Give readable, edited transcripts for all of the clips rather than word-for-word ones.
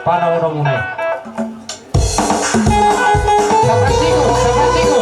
Panahon muna. Sabrasigo, sabrasigo.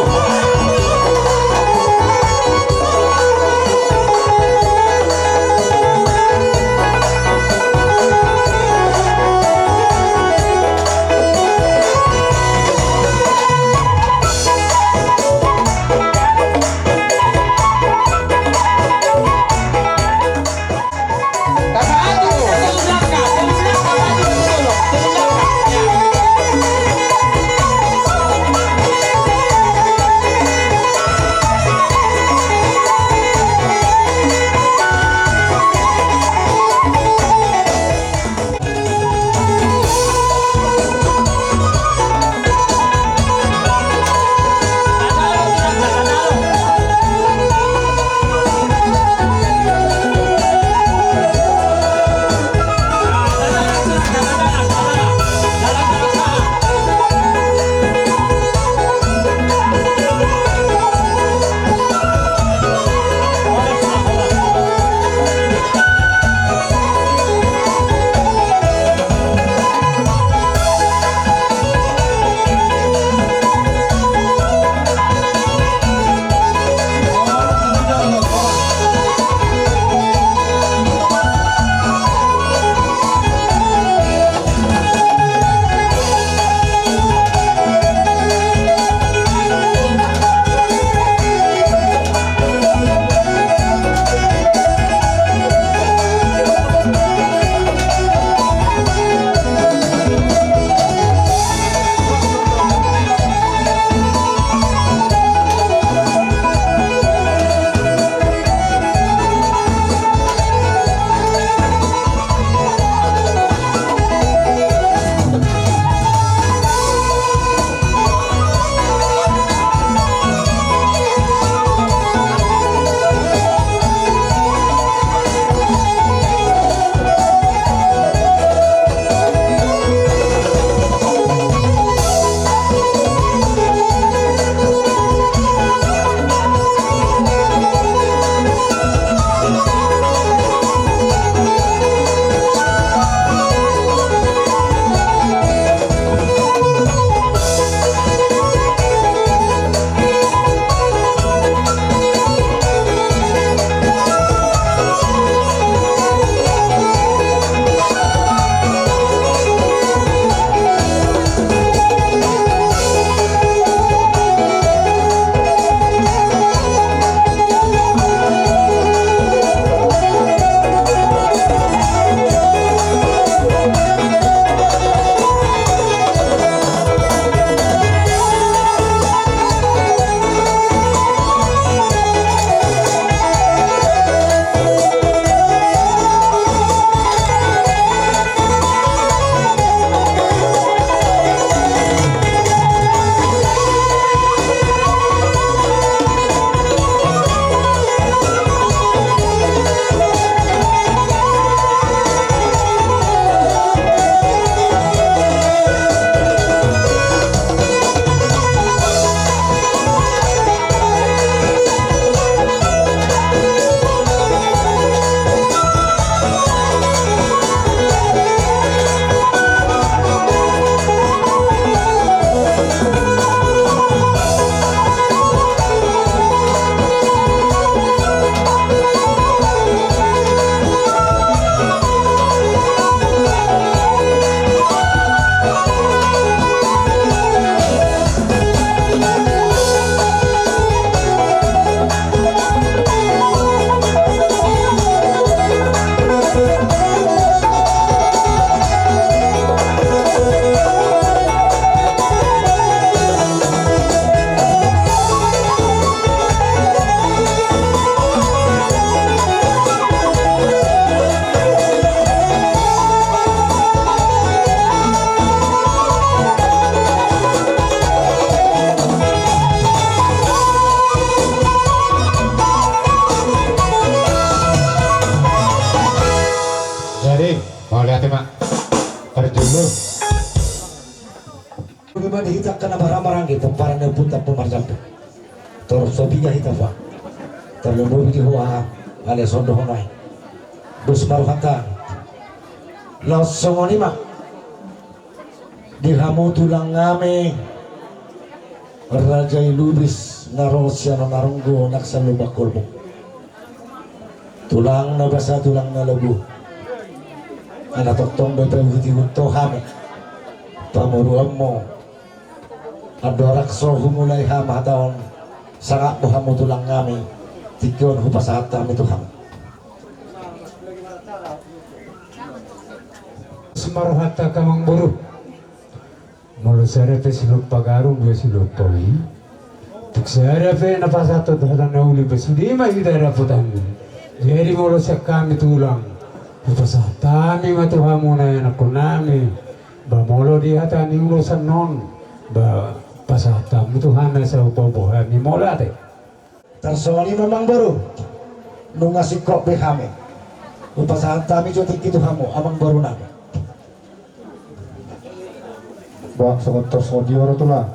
Hita kana barang-barang gitu para nebuta pemarjam tor sobinya hita fa tor lombo biji hoa ale sondo honai bus baru hata langsung ni mak di hamu tulang ngame Rajai Lubis narosya no narunggo naksalu bakulmo tulang na basa tulang na labu ana toktong bebe huti hunto hame pamuruan mo adorak so humulai hama taon sangat bohamu tulang ngame tikyon hupasahat kami Tuhan Semaruhata kamang buru Molo sarepe siluk pagarung dua siluk pawi Tuk sarepe napasato dhatan nauli basudima hidara putan Jadi molo kami tulang Upasatami matuhamu na yan ako nami Ba molo di hata ni urusan non Ba pasatamu Tuhan na sa upabuhan ni molo ate tersoni memang baru nunga sikok behame upasahan kami jotik itu kamu amang baru nami Bak sangat tersodi orang tu lah.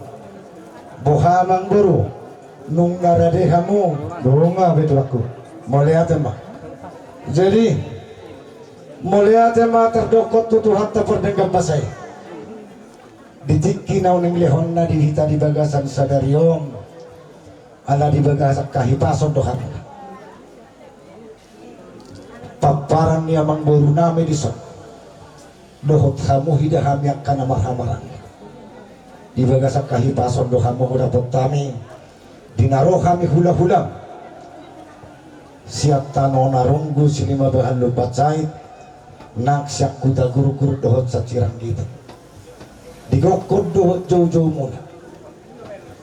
bohamang baru nunga rade kamu Donga betul aku. melihat emang jadi melihat emang terdokot tutuhan terpendengar pasai ditiki nauning lehon na dihita di bagasan sadariom ala di bagasan kahipason dohan paparan ni amang baru nami dison dohot kamu hidah kami akan amar-amaran di bagasan kahipason dohan mo dapat kami dinaro kami hula-hula siap tano narunggu silima bahan lupa cait nak siap kuda guru-guru dohot sa cirang gitu digokod dohot jauh-jauh muna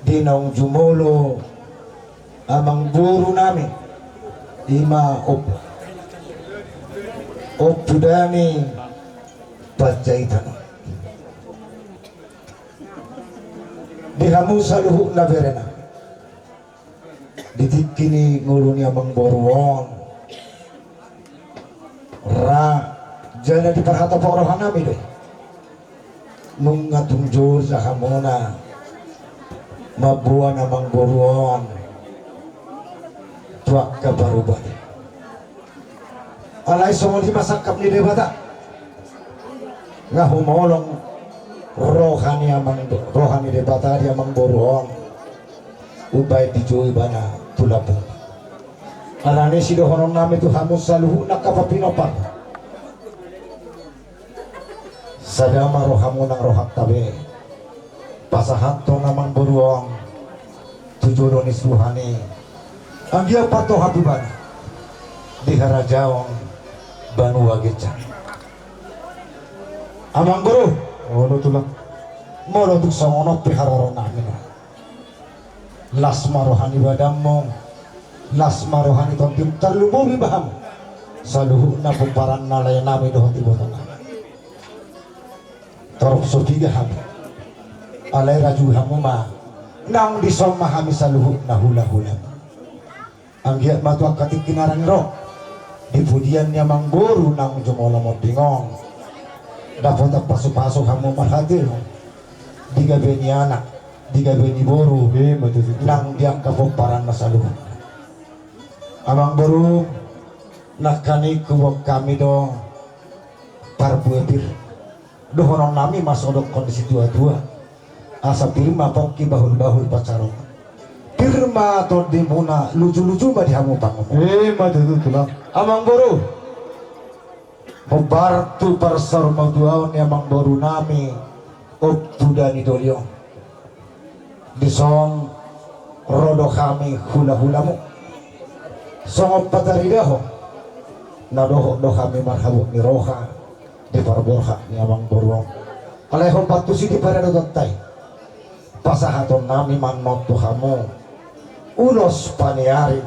dinaung jumolo amang buru nami ima opo dani pajaitan dihamu sa luhuk na berena ditikini nguluni amang boruon ra jana di perhata porohan nami deh nung ngatungjur sa hamona mabuan amang boruon tuak kabarubah alay somol di masakap ni debata nga humolong rohani debata di amang boruon ubay di joy bana tulapong alani si dohonon nami tu hamus saluhu nakapapinopan sadama rohamu nang rohak tabe pasahat to namang buruang tujuron isuhani ang dia pato habiban di harajawang banua gecan amang buru Ono tu lah. molo tuk songono piharoro namin lasma rohani badammo lasma rohani tontim terlumumi baham saluhu na pumparan nalay nami dohon tibotong torok sotiga hami alay raju hamuma nang disoma hami saluhu na hula-hula ang giat matuak katik kinarang ro dipudian niya mangguru nang jumolo mo dingong dapat ang paso-paso hamu marhatil di gabi ni anak di gabi ni boru nang diang kapumparan na saluhu amang boru nakani kuwag kami do parbuetir dohonong nami masodok kondisi dua-dua asa pirma pongki bahul-bahul pacarong pirma to di muna lucu-lucu ba di hamu pangamu Madu tu lah. amang boru membartu persar magduaon ni amang boru nami optuda ni dolyo disong rodo kami hula-hulamu songop pataridaho nadoho kami marhabuk ni roha di parborha ni amang boruang alehon patusi di parado tatay pasahaton nami manot tu kamu ulos paniari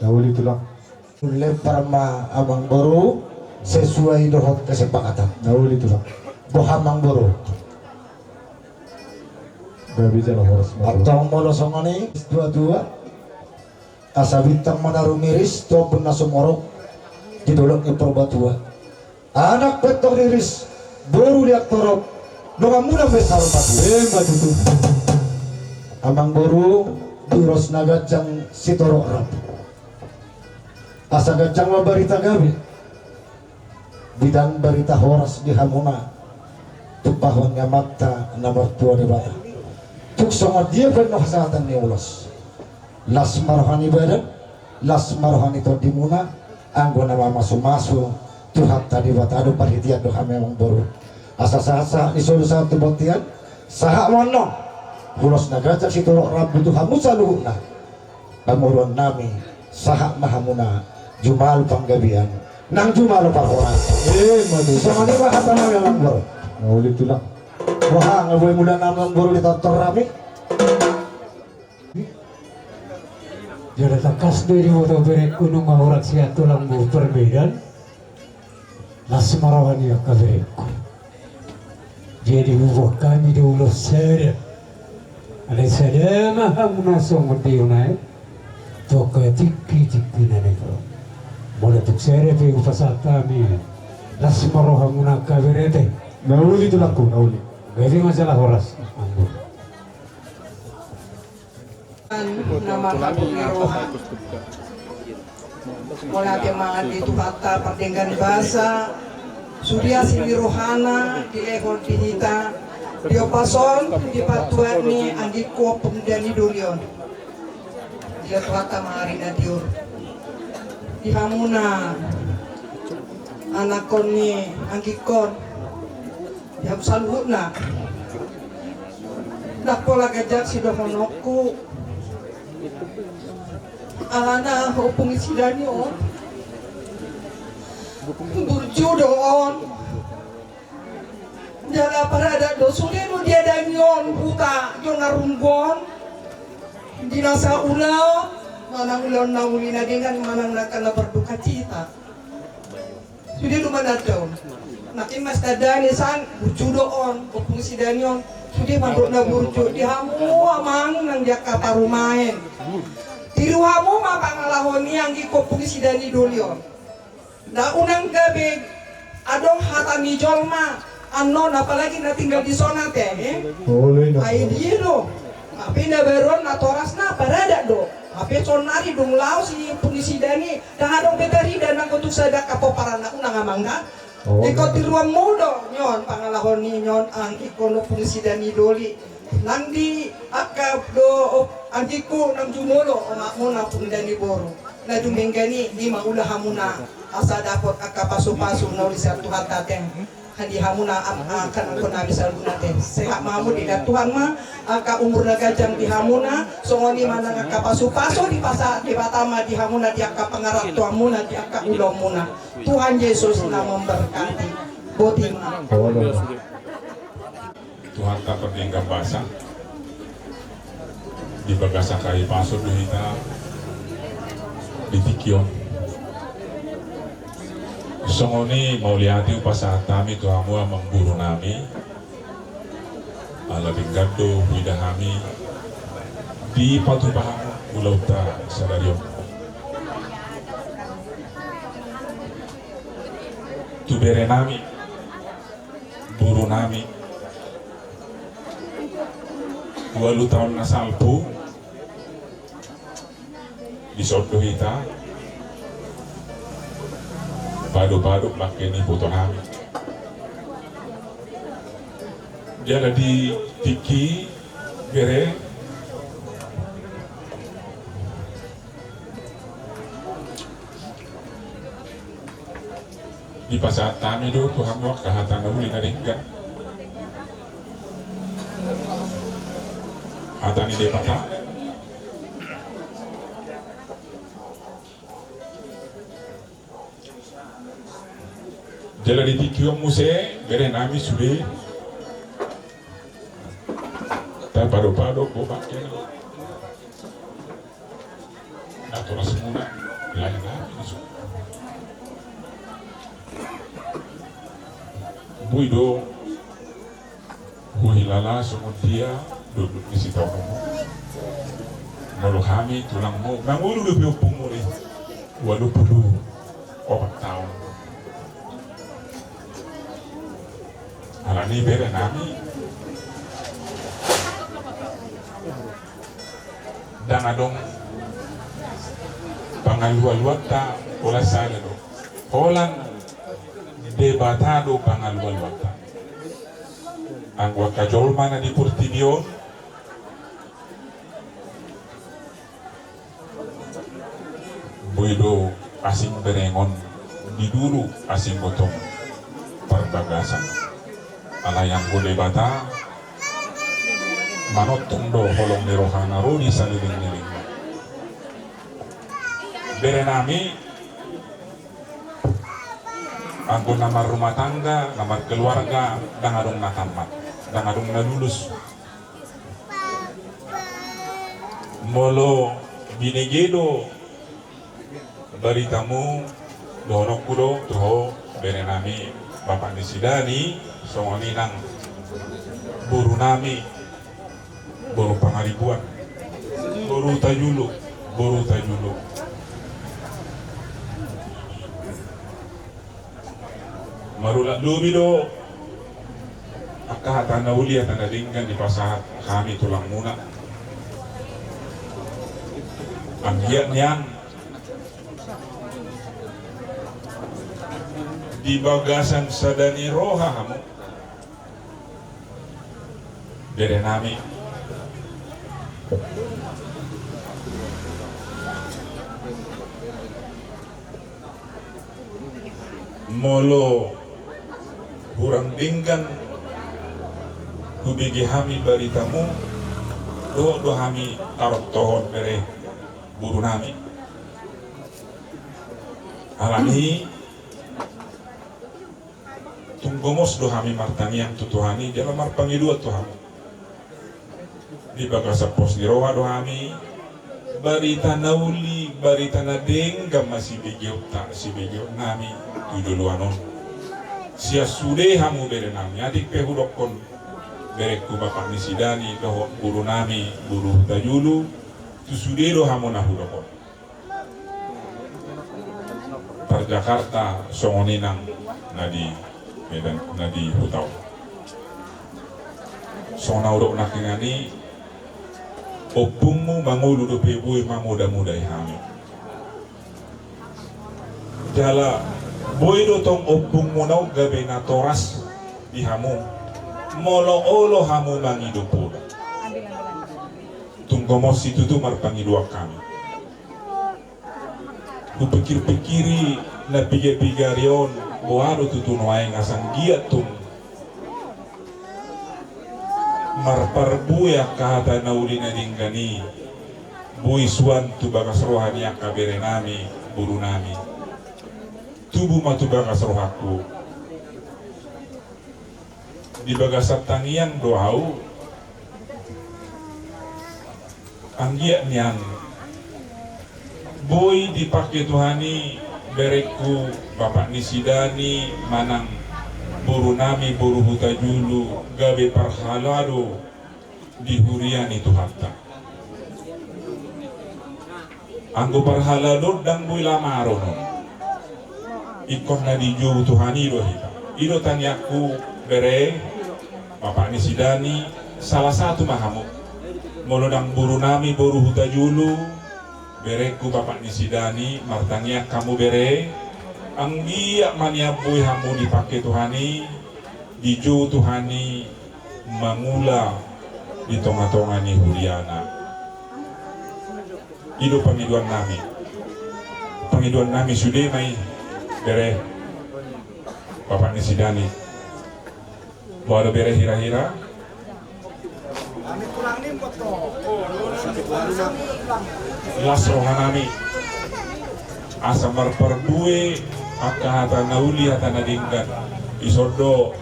Dahulu tu lah. lempar ma amang boru sesuai dohot kesepakatan Dahulu tu lah. bohamang boru Berbicara horas malu. atau molosongani dua-dua asa bintang menaruh miris to pernah sumorok didolok ni perbatua anak betok iris boru lihat torok doa muda besar mati Madu tu. amang boru duros nagajang si torok rap asa gajang mabarita gabi bidang barita horas di hamuna tupahonnya mata nomor 2 di bata tuk songot dia penuh kesehatan ni ulos las marhani badan las marhani to dimuna anggo nama masu-masu Tuhan tadi bata adu perhatian doa memang baru asa-asa disuluh satu botian sahak mono ulos nagaja situlok rabu Tuhan musa luhuna pamurun nami sahak mahamuna jumal panggabian nang jumal parhora madu. sama ni bahasa nama memang baru Naulit tulang. wah ngaboy muda namang baru ditotor rami Jadi takas dari moto beri gunung mahurak siat tulang mu perbedaan las marawani akabereku jadi hubung kami di ulos sada ada sada mahamuna songo diunai toka tikki nane bro boleh tuk sada pe upasat kami las marahamuna akaberete Naulit tulangku, naulit. jadi masalah horas anggur nama Kapungiro wala temaan itu kata perdengan bahasa Surya Sinirohana di Lehor Dihita Dio Pason di Patuani Anggiko Pemdani Durion dia kata Marina Diur di Hamuna anakoni Anggikon yang salutna dakola gajak si dohonoku alana hopung isidani on burju doon jala parada dosule no dia danyon buta yo narunggon dinasa ulau manang ulau naulina dengan manang nakana berduka cita sudah lumana daun nakin mas dadani san burju doon hopung isidani on sudah mandok na burju dihamu amang nang jaka parumain tiruhamu mapangalahoni ang gikopung isidani dolion na unang gabi adong hatami jolma anon apalagi na tinggal di zona teh Boleh na. ay dia do tapi na beron na toras na parada do tapi sonari dong lao si pungisidani dah adong betari dan ang kutuk sada kapo para na unang amangga ikot tiruam mudo nyon pangalahoni nyon ang ikono pungisidani doli nang di akap do antiku nang jumulo omakmo na pundani boro na dumenggani di maula hamuna asa dapat akapasu-pasu na ulisan Tuhan tateng handi hamuna akan ako na bisa lunate sehat mamu di Tuhan ma aka umur na gajang di hamuna songoni mana akapasu-pasu di pasa di batama di hamuna di aka pangarap tuamuna di aka ulomuna Tuhan Yesus na memberkati botima Boleh. Tuhan tak pertinggal basah di bagasa kai paso duhita di tikion songoni mau lihati upasatami tuhamu amang guru nami ala bingkado widahami di patu pahamu ulauta sadario tubere nami guru nami 20 tahun na salpu di Sodohita bado-bado makeni foto nami dia di tiki bere di pasat kami do Tuhan mo kahatan na uli na ringgan hatani de pata jala di tikio muse bere nami sude ta pado ko bakena atau semua lain lagi buido huhilala semudia duduk di situ malu kami tulang mau ngangulu lebih umur 24 tahun alani bere nami dan adong pangalual ta ola sala do holan debatado pangalual ta Angwa kajol mana di Purtidion Boydo asing berengon di dulu asing gotong perbagasan ala yang gode bata manotong do holong ni rohana rodi saliling-liling berenami anggo namar rumah tangga, namar keluarga, dangadong natamat, dangadong nalulus. Molo binegedo baritamu donok kudo tuho berenami bapak disidani songoni nang buru nami buru pangaribuan buru tajulu marulat lubido akah tanda ulia tanda dinggan di pasar kami tulang muna anggiatnya di bagasan sadani roha hamu dari nami molo kurang dinggan kubigi hami baritamu do hami tarot tohon bere buru nami alami tunggomos do hami martaniang tutuhani dalam marpangi dua tuhan di bagasa pos di roha do hami barita nauli barita na dengga masih begiok tak si begiok nami tujuluanon sia sude hamu bere nami adik pehudokon bereku bapak nisidani doh buru nami buru tajulu tu sude do hamu nahudokon par Jakarta songoninang nadi Medan nadi hutau sona urok nakingani opungmu mangulu do pebui mamuda-muda hami jala boy do tong opung munau gabe na toras di hamu molo olo hamu mangido pula tunggomos itu tu marpangidua kami ku pikir-pikiri na piga-pigarion boado tutunuay ngasang giat tung marparbuya kahata na uli na dinggani buiswan tu bagas rohani akabere nami buru nami tubuh matu bagas rohaku di bagasat tangian doau anggiat nian boy dipakai Tuhani bereku bapak nisidani manang buru nami buru hutajulu gabe parhalado di hurian itu harta anggo parhalado dang boy lamarono ikon na di juru Tuhani ido tanyaku bere bapak nisidani salah satu mahamu molodang buru nami buru hutajulu bereku bapak nisidani martangnya kamu bere anggia mania boy hamu dipakai Tuhani di juru Tuhani mangula di tonga-tongani huriana ido pangiduan nami sudah mai bere bapak nisidani bawa bere hira-hira las rohanami asam marparbue akahata nauli hata nadinggan isordo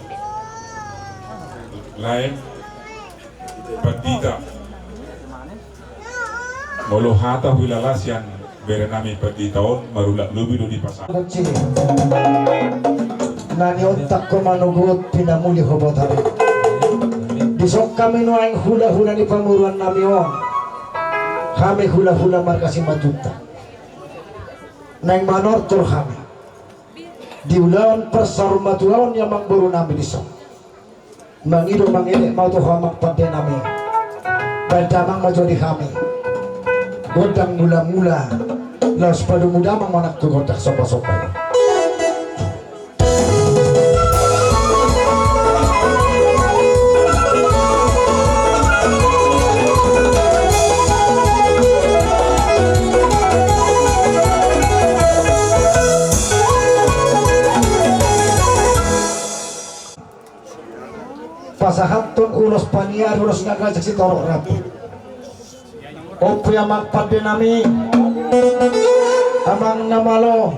lain padita molo hata huilalasian berenami paditaon marulak lubido di pasar Cini nani otak ko manugot pinamuli hobot hari disok kami nuaing hula-hula ni pamuruan nami on kami hula-hula markasi majuta nang manortor kami di ulawan persarumatuawan yang mangburu nami disok mangido mangilek mau tuh hamak pada nami berdamang majodi kami godang mula-mula laos padu muda mangonak tuh godak sopa-sopa pasahatun ulos paniar ulos ngagajak si torok rapi opo yang magpade nami amang namalo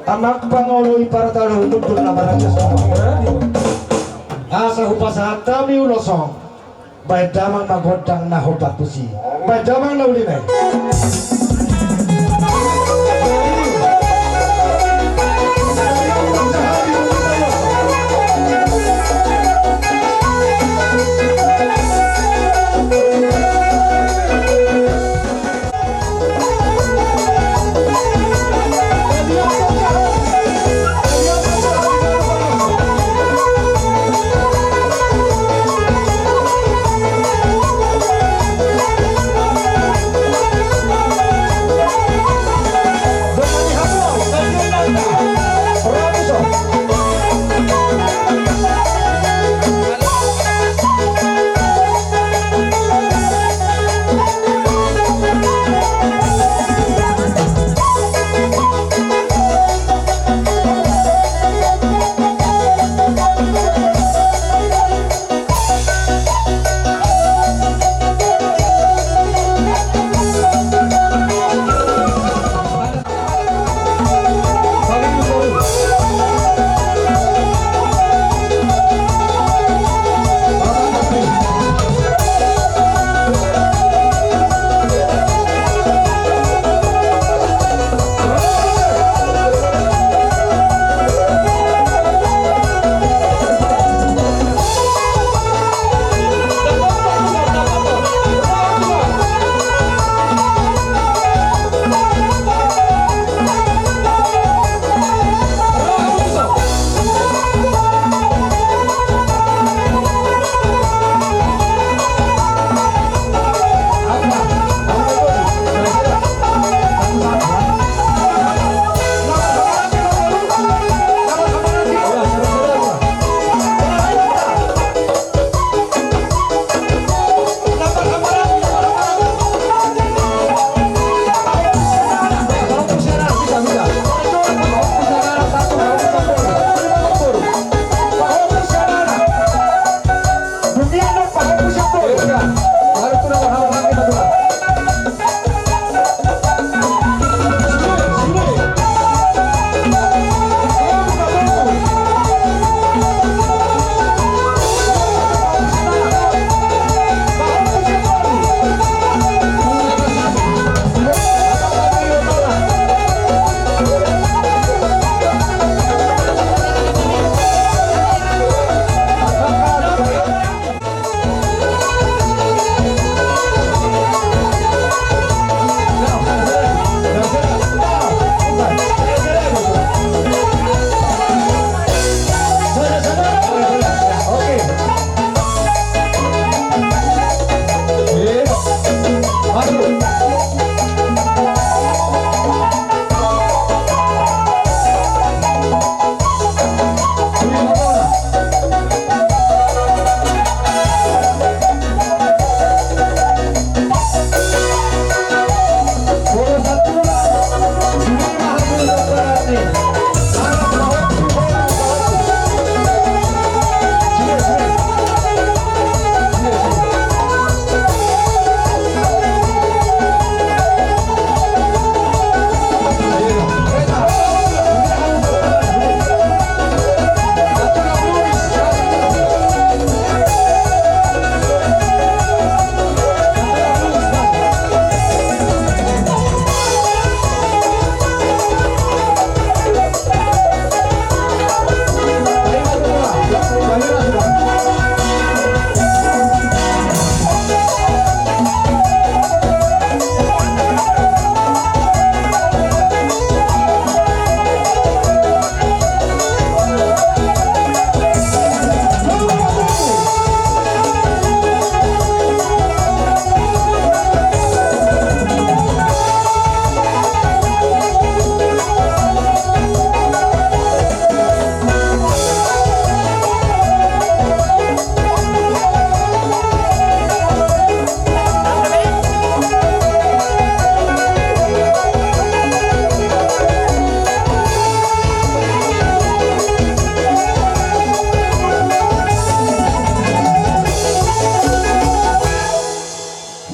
amak pangoloy para talo mundul na marajas asa hupasahat kami ulosong bay damang magodang na hopatusi bay damang na ulinay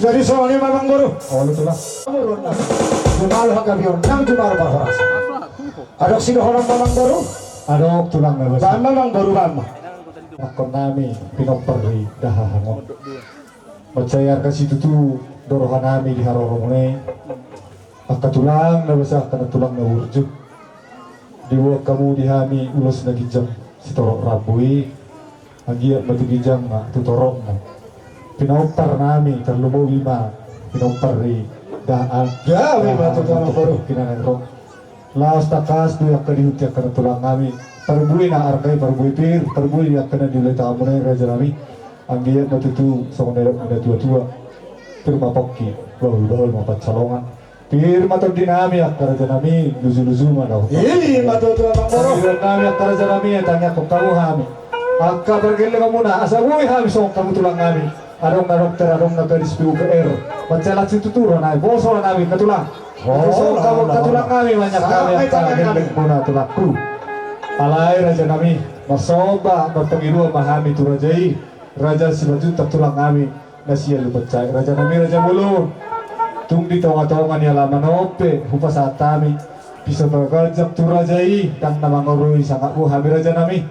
Jadi soalnya memang baru. Awali tulang. Murun na. Jumal hagabion nang jumal bahoras. Adok sino orang memang baru. Adok tulang na basi. Bama memang baru bama. Ako nami pinoperi dahahangon. Matsayar kasi tutu dorohan nami di harorong Akatulang na basa tulang na urjo. Diwa kamu dihami ulos na gijang si torok rabui. Agia matugijang na tutorok na. Pinaupar nami terlumowi ma pinaupari daan. Ya, memang tulang baru. Kinanang laos takas do yak kadihut yak kana tulang nami. Terbui na arkai terbui pir, terbui yak kana diulay tamunay raja nami. Ang giat matutu sa kunera tua-tua. Pir mapokki, bahul-bahul mapat salongan. Pir matod din nami yak raja nami, luzu-luzu man daw. Ini matutuwa memang baru. Pir nami yak raja nami tanya kung kamu hami. Akka bergele kamu na asabuhi hami sa kamu tulang nami. Adong na dokter, adong na gadis PUPR. Pancalat si tuturo na, boso na namin katulang. So kamu katulang kami banyak kami yang kaget muna tulakku. Alay raja kami, masoba berpengiru mahami tu rajai. Raja si baju tulang kami nasiya lupacay. Raja kami raja bulu. Tung di tonga-tonga niya laman ope, hupas at kami. Bisa tergajak tu rajai dan namangorui sangat hami raja kami.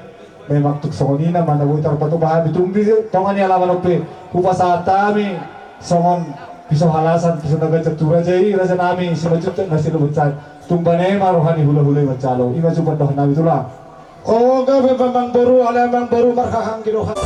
Memang tuk songonina manabutar patubahan ditunggi tongan niya laman ope, hupas at kami. Songon pisau halasan pisau nagajak tu rajai raja nami si baju nasi lupacay. Tumbane maruhani hula-hulay macalo. Ima coba dah nabi tulang. Oh, gabe memang baru, ala memang baru markahang kinuha.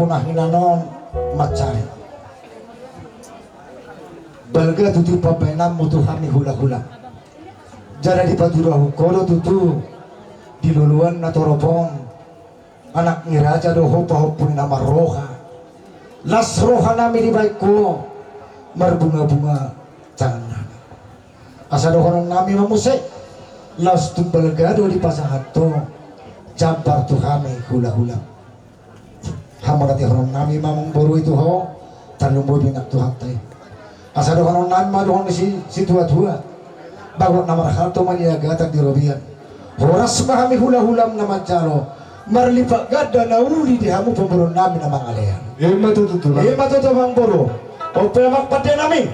punah hinanon macai balga tutu papenam mutu kami hula-hula jara di padurahu kodo tutu di luluan natorobong anak ngiraja do hopa-hopun nama roha las roha nami di baikku marbunga-bunga jangan asa dohonon nami mamusik las tumbal gado di pasahato jampar tu kami hula-hula hamarati honon nami mamang boru itu ho talumbo binak tu hatai asa dohonon nami madohon si tua-tua bagot nama rahato maniagatak di robian horas mahami hula-hulam nama jalo marlipak gada nauli di hamu pemboron nami nama ngalean Ima tututu lah. Ima tututu mang boru ope mak pade nami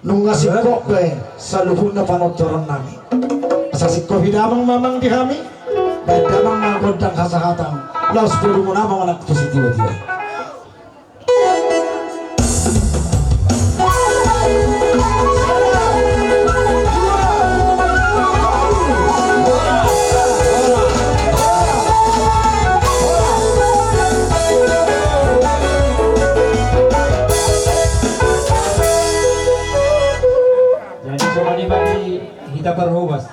nung ngasih kope saluhun na panotoron nami asa si kopi damang mamang di kami dan damang magodang kasahatan laos puru mo namang anak positibo-tibo Jadi coba dibagi kita berhubas.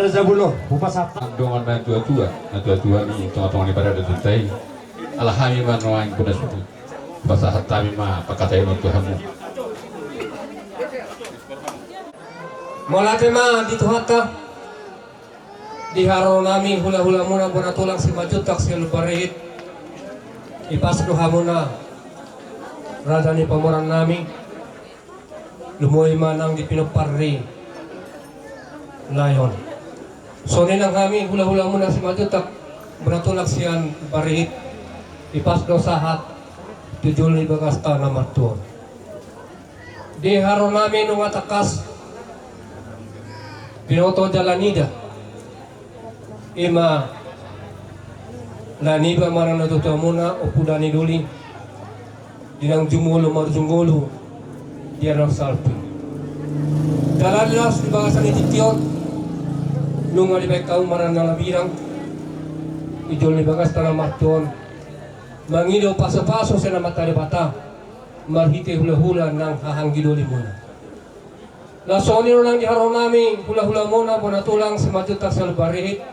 Zabulo, bupas apa? Dongan main tua-tua ni tengah-tengah ni pada detai. Alhamdulillah manoang kuda suku. Bahasa hatami ma pakatai no Tuhanmu. Malate ma di tuhata di haro nami hula-hula muna bona tulang si majutak si luparehit. Ipas dohamuna radani pamoran nami lumoy manang di pinoparri layon. So ninang kami hula-hula muna si majutak beratulak sian parihit ipas dosahat tujul ni bagasta na matuon. Di haro nami nung atakas pinoto jalanida ima laniba marang natuto muna upudani duli dinang jumulo marjungulo dia nang salpi dalalas di bagasan ititiot nung alibay kaumaran na labirang ijol ni bagas tanang matuan mangidaw paso-paso sa namatalibata marhiti hula-hula ng hahanggidoli muna. Lasoni ro lang iharo namin hula-hula muna punatulang sa majutak sa lubarihit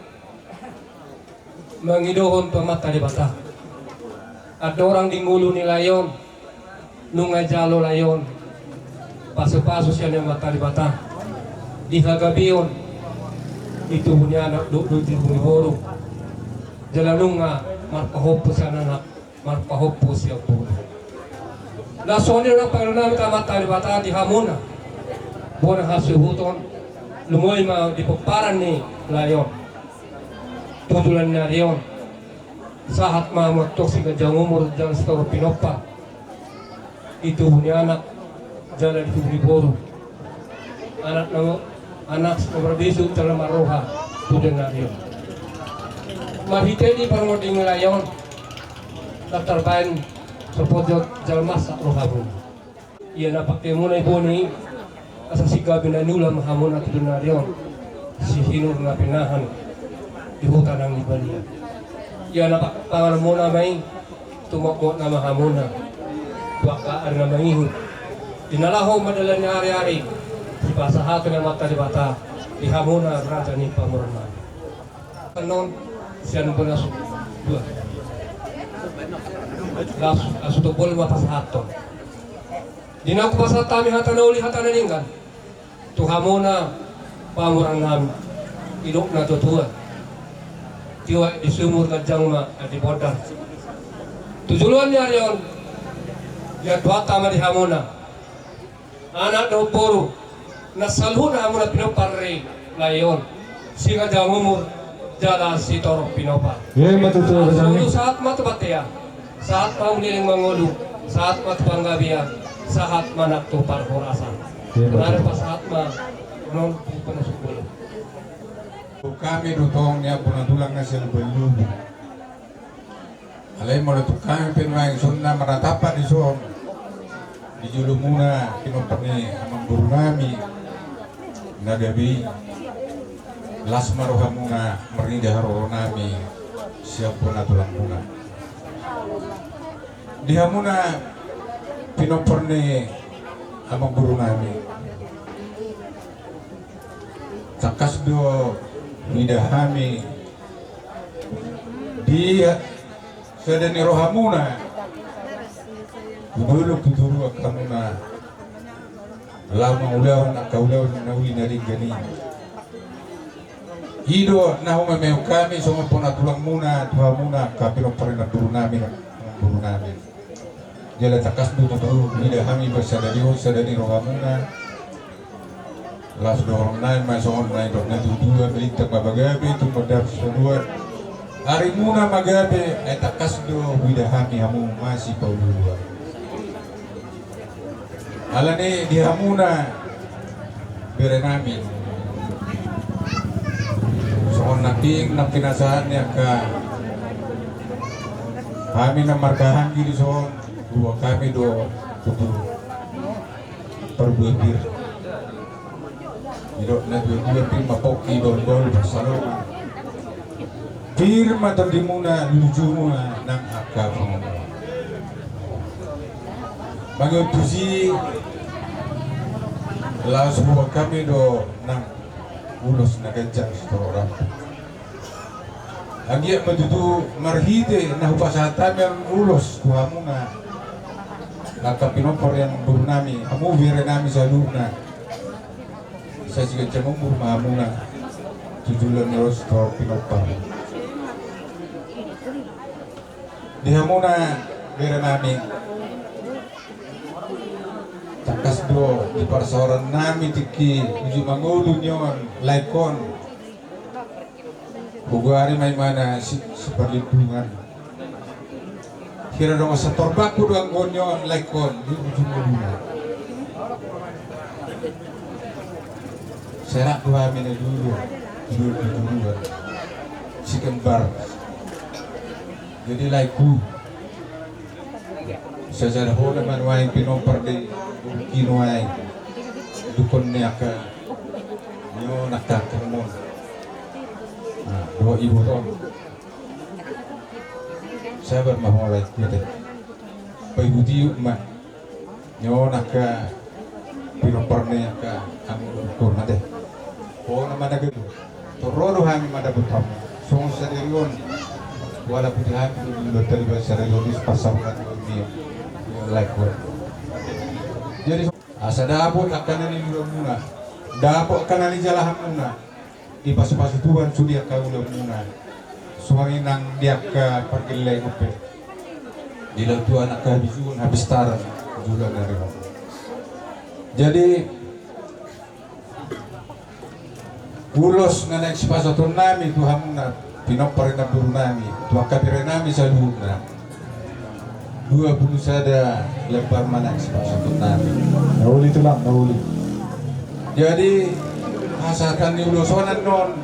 mangidohon pamatalibata at dorang dingulo ni layon nung jalo layon paso-paso siya ng matalibata di hagabiyon itu punya anak do di buru jalanung nga marpahopo siya nanak marpahopo siya po lasoni ro lang paglanami matalibata di hamuna buwan hasuhuton lumoy ma di paparan ni layon tutulan na riyon sahat mamutok si kajang umur dyan sa toro pinopa itu ni anak jalan itu ni boro anak sa kabrabiso tala maroha tutulan na riyon mahite di parngoding layon tatarbayan sa podyot jalmas sa rohabon iya napakte muna ibo ni asasigabi na nula mahamon at tutulan na riyon si hinur na pinahan di hutan ng Libalia. Yan ang pangalan muna may tumakot na mahamuna. Tuwakaan na mangihot. Dinalaho madala ni ari-ari. Si pasahato ng matalibata. Di hamuna rata ni pamurman. Kanon siya nung pala dua. Asutubol mapasahato. Di na ako pasatami hata na uli hata na linggan. Tuhamuna pamurang namin. Ilok na tutuan. Tiwa di sumur kajang ma di bodar. Tujuluan niya yon. Ya dua tama di hamuna. Anak do poro. Nasalhu na hamuna pinoparre layon. Si kajang umur jala si toro pinopar. Ye matutuwa kami. Saat matubatea. Saat pangliling mangulu. Saat matupanggabian. Saat manak tupar horasan. Ada pas saat ma non panasubul. Kami dutong niya punatulang na sa lubalub. Alay mo na ito kami pinwayang sunna maratapan ni Son. Di julo muna pinumpak ni amang guru nami na gabi. Las maruha muna merindah roh nami siap punatulang muna. Diha muna pinumpak ni amang guru nami. Takas do Nidahami dia sedani rohamuna dulu tuturu akamuna lama ulah nak kaulah nauli nari gani hido nahuma meu kami sama pona tulang muna tua muna kapiro parina turu nami jala takas du tuturu nidahami sadani rohamuna las dorong naik masuk naik dok nanti dua berita babagabe tu pada seluar hari muna magabe eta kasdo widahami hamu masih paulua alane di hamuna berenami soon naking napinasahannya ka kami na markahan gini soon dua kami do tutu perbebir Idok na dua firma poki bol saloma. Firma tadi muna luju muna nang akal. Mangutusi la semua kami do nang ulos na kencang setorang. Agi matutu marhite na hupasatan yang ulos kuha muna. Nakapinopor yang burnami, amu vire nami saluna. Saya juga cemung bermamuna tujulan ros tol pinopar di hamuna berenami takas do di parsoran nami tiki uji mangulu nyon laikon bugari may mana si perlindungan kira dong setor baku doang gonyon laikon di ujung mangulu serak dua menit dulu si kembar jadi laiku sa hola man waing pinompar di kinuay dukon niya ka nyo nakakamon dua ibu ron sabar mahulay kita payudi ma nyo naka pinompar niya ka ang dukon na de o naman na gado tororo hami madabutam song sa diriyon wala putih hami lotel ba sa relonis pasawakan niyo like what jadi asa dapot akan ni muna dapot akan ni jalahan muna di pasu-pasu Tuhan sudia ka ulah muna suangin nang dia ka pergilai upe di laut Tuhan akan habis taran juga dari jadi ulos na nagsipasaton nami Tuhan muna pinoparin na buru nami Tuhan kapirin nami sa luna 20 sada lebar mana nagsipasaton nami Nahuli itu lang, nahuli. jadi asalkan ni ulosonan non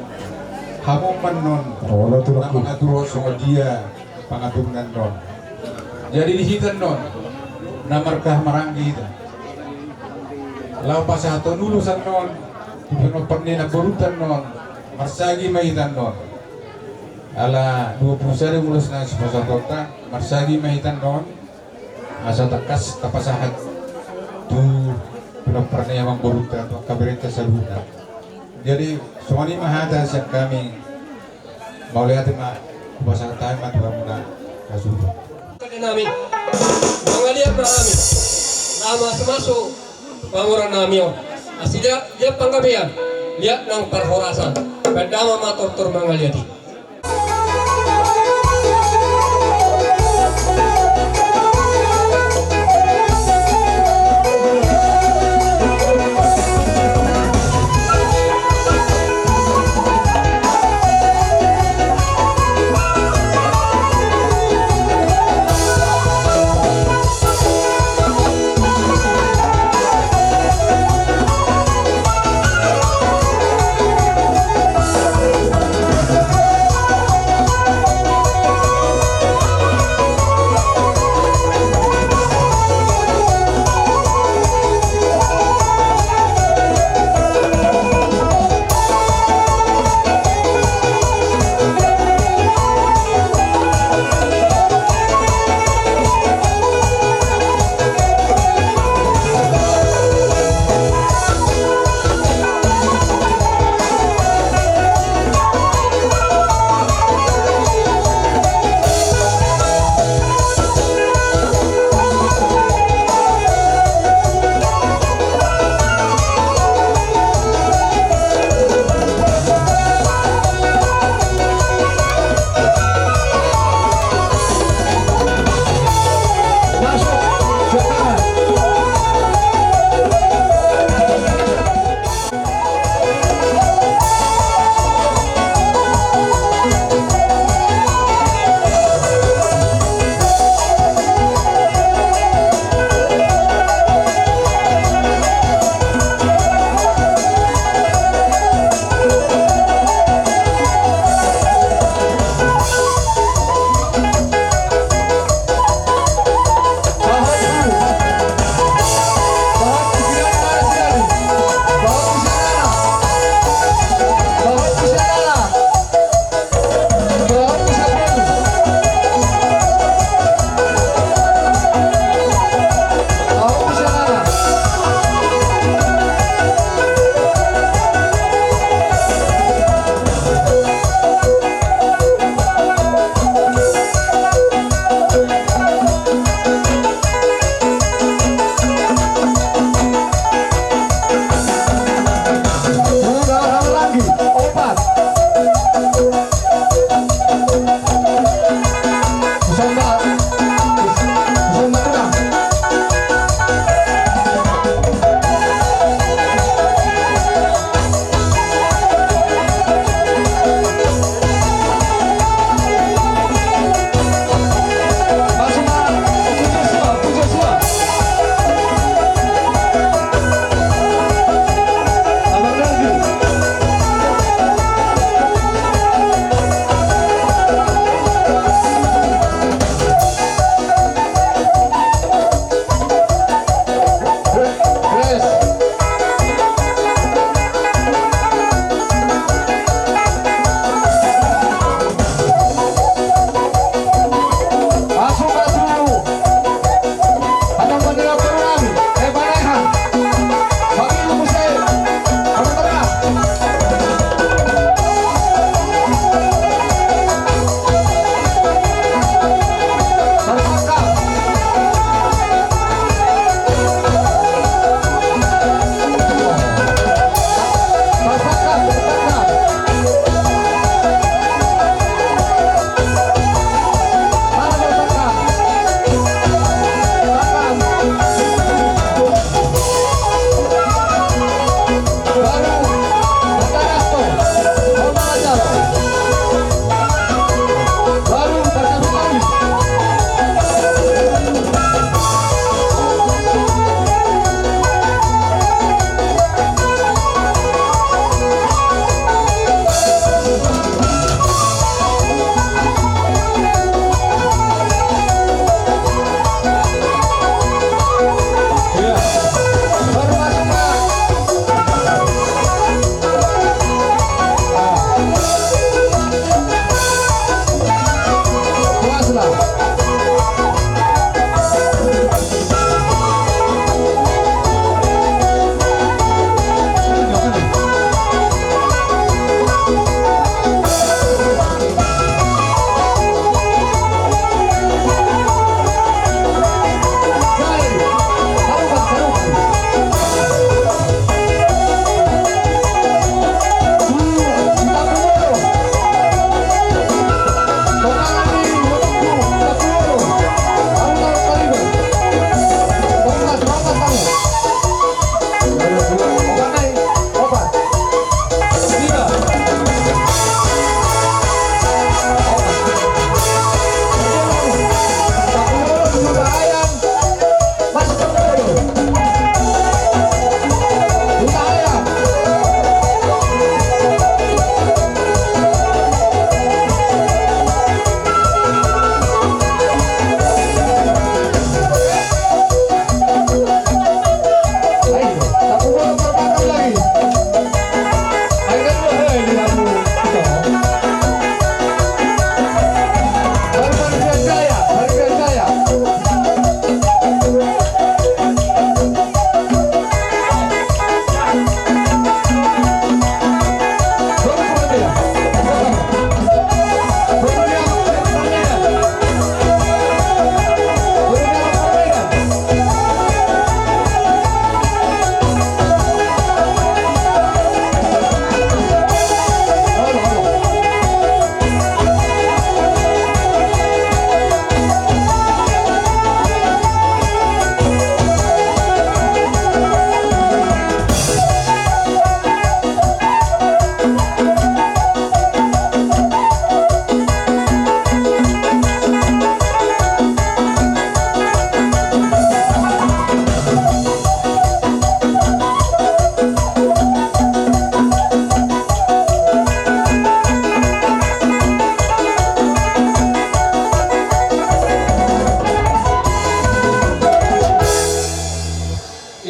hamuman non Wala itu na lang. mga turo sa dia pangatunan non jadi dihitan non na markah maranggi ita law pasaton ulusan non pinoparni na burutan non marsagi mahitan non ala 20 sada ulos na sipasaton ta marsagi mahitan non asa takas tapasahat tu pinoparni yang burutan tu kabarita sa luna jadi sumani mahata siya kami maulihat ma bahasa tayo matuwa muna kasudo Kaya namin, mga liap na namin, nama sumasok, panguran namin yun. As liap panggabihan, liap ng parhorasan, pagdama matortor mga liati.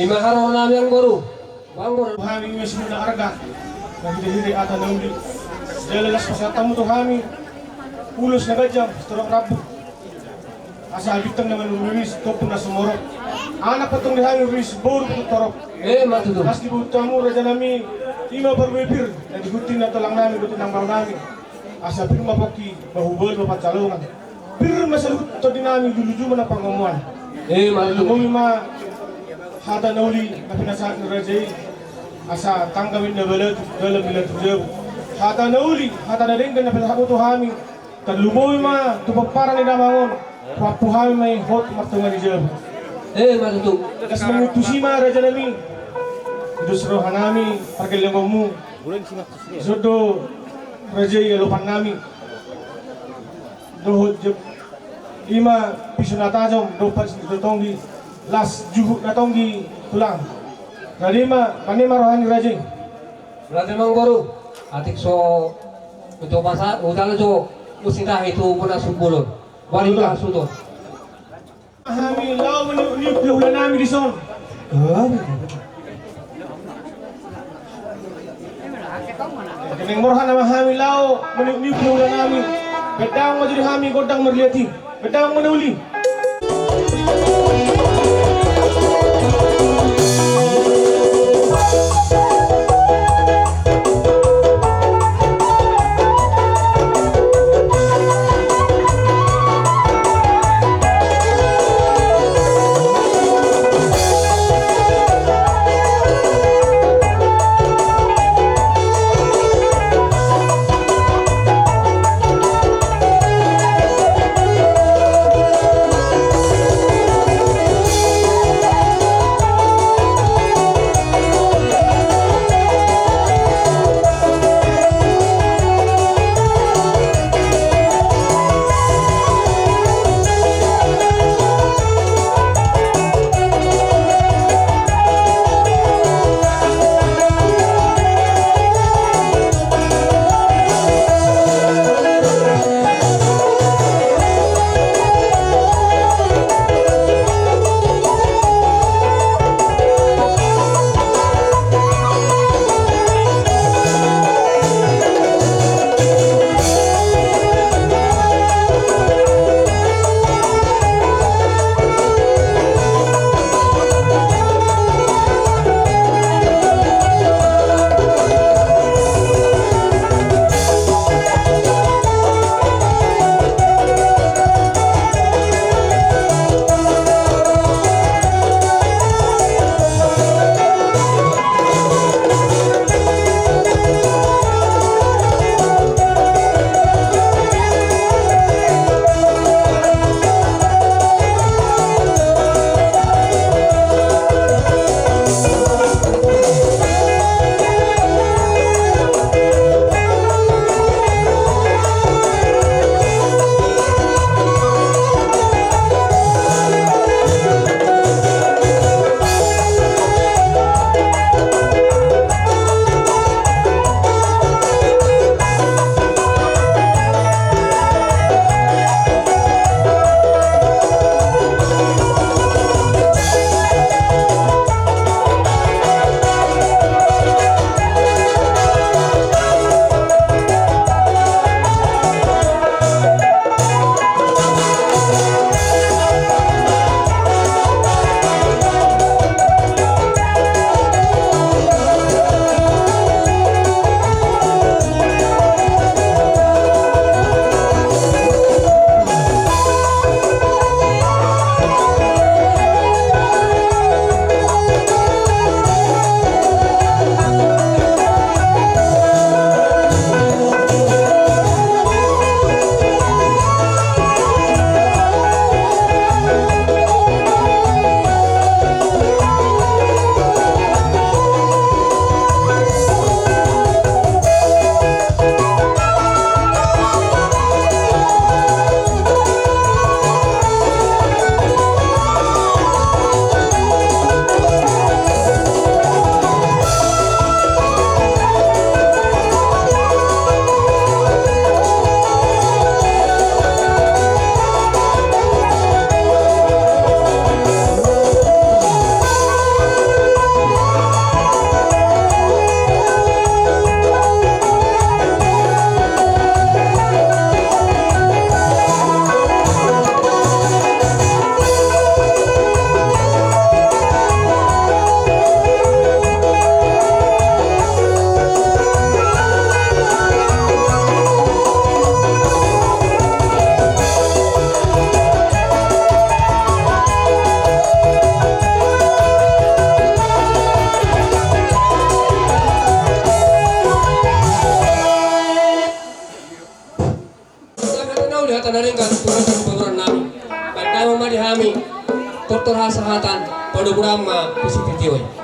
Imaharo namin ang baru. Bangun. Kami masih muda harga. Lagi diri ata nauli. Jalalas pasatamu tu kami. Pulus na gajang, setorok rabu. Asa bitang naman lumis, topo na sumorok. Anak patong di kami lumis, boro torok. Matutup. As dibutamu raja nami, ima berbebir. Dan digutin na talang nami, gutin ang bang nami. Asa pirma poki, bahubol, mapacalungan. Bir masalut to dinami, dulu na pangomuan. Matutup. Lumumi ma hata nauli na pinasahat ni Rajay. Asa tanggawin na balat, dalam bilang tujaw. Hata nauli, hata na rin na pinasahat to kami. Kan lumumi ma, tupagparang ni namangon. Papuhami may hot martungan ni Jab. Matutup. Kas mengutusi ma Raja nami. Dusro hanami, parkelang mu. Zodo Rajay lupan nami. Dohot Jab. Ima pisu natajom, dopat datong di las juhuk datong di tulang. Radima, kanima rohani Rajay. Berarti memang baru. Atik so itu masa udah so musintah itu puna subulun. Wanita sudah. Kami lau meniup ulan nami di son. Keneng morhan nama kami lau meniup ulan nami. Bedang majuri kami godang merliati. Bedang menauli. tortor hasahatan, paduguram nga, pisititiyoy.